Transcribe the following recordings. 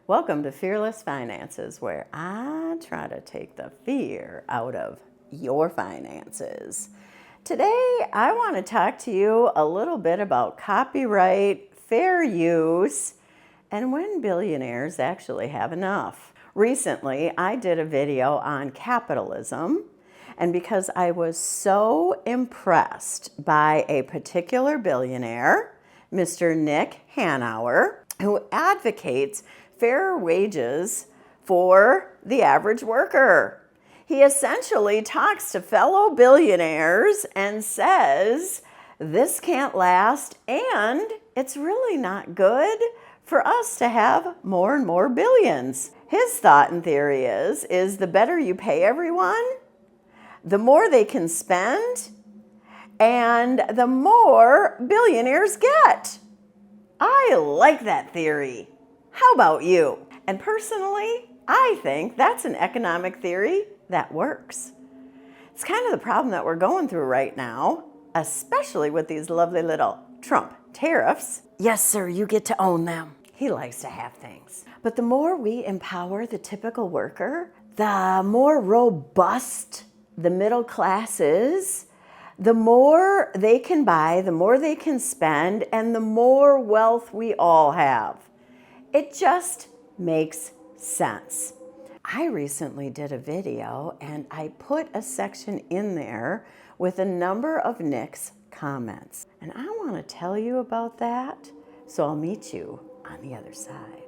Welcome to Fearless Finances, where I try to take the fear out of your finances. Today, I want to talk to you a little bit about copyright, fair use, and when billionaires actually have enough. Recently, I did a video on capitalism, and because I was so impressed by a particular billionaire, Mr. Nick Hanauer, who advocates fair wages for the average worker. He essentially talks to fellow billionaires and says, this can't last and it's really not good for us to have more and more billions. His thought and theory is the better you pay everyone, the more they can spend and the more billionaires get. I like that theory. How about you? And personally, I think that's an economic theory that works. It's kind of the problem that we're going through right now, especially with these lovely little Trump tariffs. Yes, sir, you get to own them. He likes to have things. But the more we empower the typical worker, the more robust the middle class is, the more they can buy, the more they can spend, and the more wealth we all have. It just makes sense. I recently did a video and I put a section in there with a number of Nick's comments. And I want to tell you about that, so I'll meet you on the other side.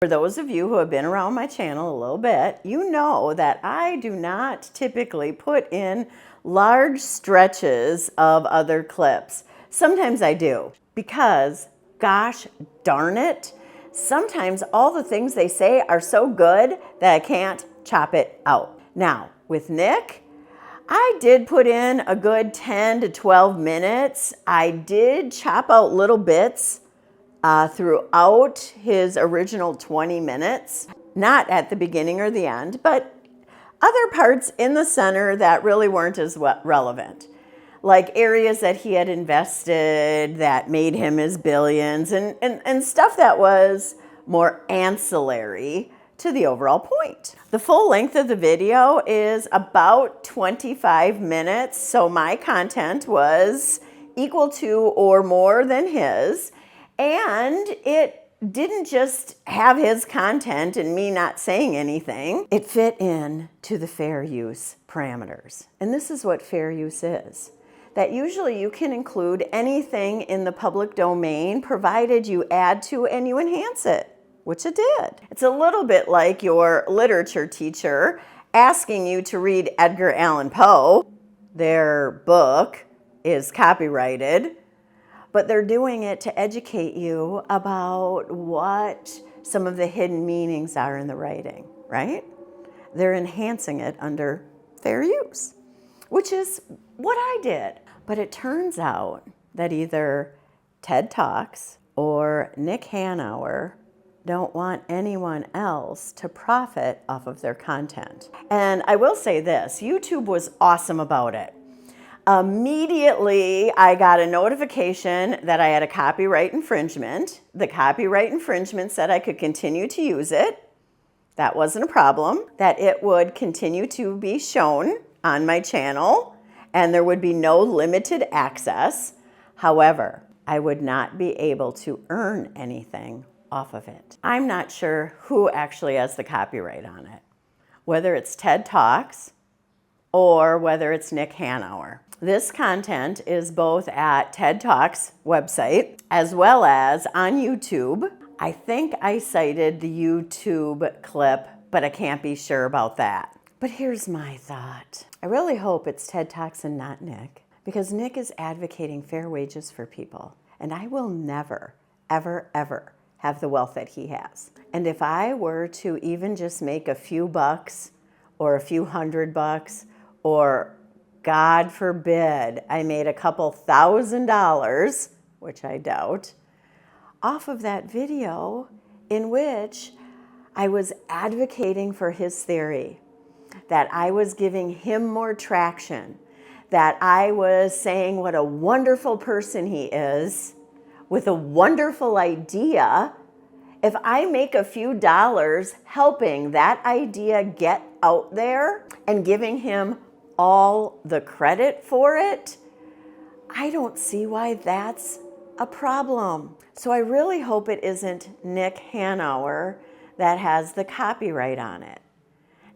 For those of you who have been around my channel a little bit, you know that I do not typically put in large stretches of other clips. Sometimes I do, because gosh darn it, sometimes all the things they say are so good that I can't chop it out. Now, with Nick, I did put in a good 10 to 12 minutes. I did chop out little bits throughout his original 20 minutes, not at the beginning or the end, but other parts in the center that really weren't as relevant, like areas that he had invested that made him his billions and stuff that was more ancillary to the overall point. The full length of the video is about 25 minutes, so my content was equal to or more than his. And it didn't just have his content and me not saying anything. It fit in to the fair use parameters. And this is what fair use is. That usually you can include anything in the public domain provided you add to and you enhance it, which it did. It's a little bit like your literature teacher asking you to read Edgar Allan Poe. Their book is copyrighted, but they're doing it to educate you about what some of the hidden meanings are in the writing, right? They're enhancing it under fair use, which is what I did. But it turns out that either TED Talks or Nick Hanauer don't want anyone else to profit off of their content. And I will say this, YouTube was awesome about it. Immediately, I got a notification that I had a copyright infringement. The copyright infringement said I could continue to use it. That wasn't a problem. That it would continue to be shown on my channel and there would be no limited access. However, I would not be able to earn anything off of it. I'm not sure who actually has the copyright on it, whether it's TED Talks or whether it's Nick Hanauer. This content is both at TED Talks website as well as on YouTube. I think I cited the YouTube clip, but I can't be sure about that. But here's my thought. I really hope it's TED Talks and not Nick, because Nick is advocating fair wages for people, and I will never, ever, ever have the wealth that he has. And if I were to even just make a few bucks or a few $100 or God forbid, I made a couple $1,000, which I doubt, off of that video in which I was advocating for his theory, that I was giving him more traction, that I was saying what a wonderful person he is with a wonderful idea, if I make a few dollars helping that idea get out there and giving him all the credit for it, I don't see why that's a problem. So I really hope it isn't Nick Hanauer that has the copyright on it.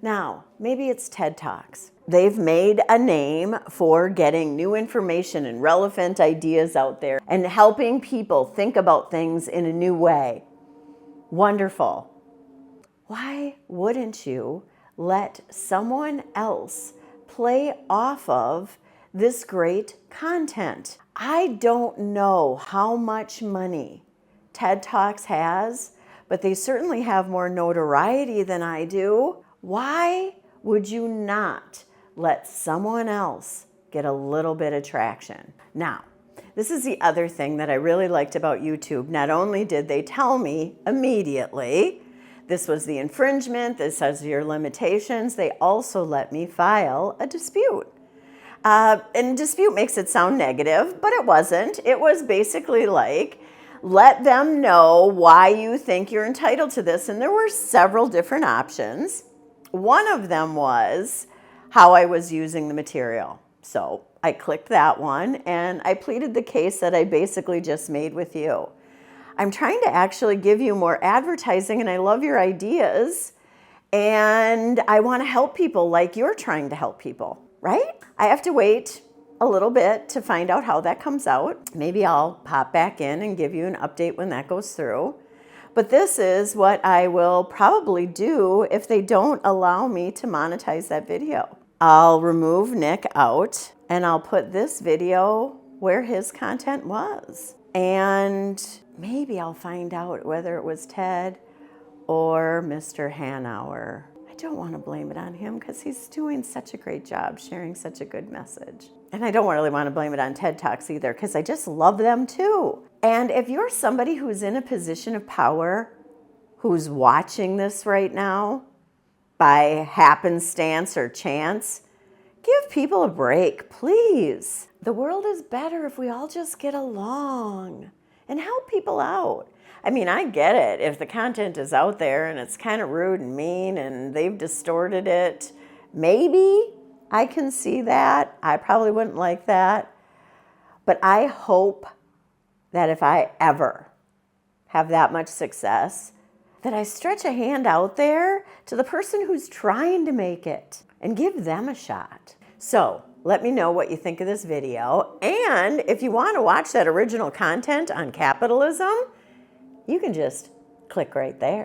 Now, maybe it's TED Talks. They've made a name for getting new information and relevant ideas out there and helping people think about things in a new way. Wonderful. Why wouldn't you let someone else play off of this great content? I don't know how much money TED Talks has, but they certainly have more notoriety than I do. Why would you not let someone else get a little bit of traction? Now, this is the other thing that I really liked about YouTube. Not only did they tell me immediately, this was the infringement, this has your limitations, they also let me file a dispute. And dispute makes it sound negative, but it wasn't. It was basically like, let them know why you think you're entitled to this. And there were several different options. One of them was how I was using the material. So I clicked that one and I pleaded the case that I basically just made with you. I'm trying to actually give you more advertising and I love your ideas and I want to help people like you're trying to help people, right? I have to wait a little bit to find out how that comes out. Maybe I'll pop back in and give you an update when that goes through. But this is what I will probably do if they don't allow me to monetize that video. I'll remove Nick out and I'll put this video where his content was. And maybe I'll find out whether it was Ted or Mr. Hanauer. I don't want to blame it on him because he's doing such a great job sharing such a good message. And I don't really want to blame it on TED Talks either because I just love them too. And if you're somebody who's in a position of power, who's watching this right now by happenstance or chance, give people a break, please. The world is better if we all just get along and help people out. I mean, I get it. If the content is out there and it's kind of rude and mean and they've distorted it, maybe I can see that. I probably wouldn't like that. But I hope that if I ever have that much success, that I stretch a hand out there to the person who's trying to make it and give them a shot. So let me know what you think of this video. And if you want to watch that original content on capitalism, you can just click right there.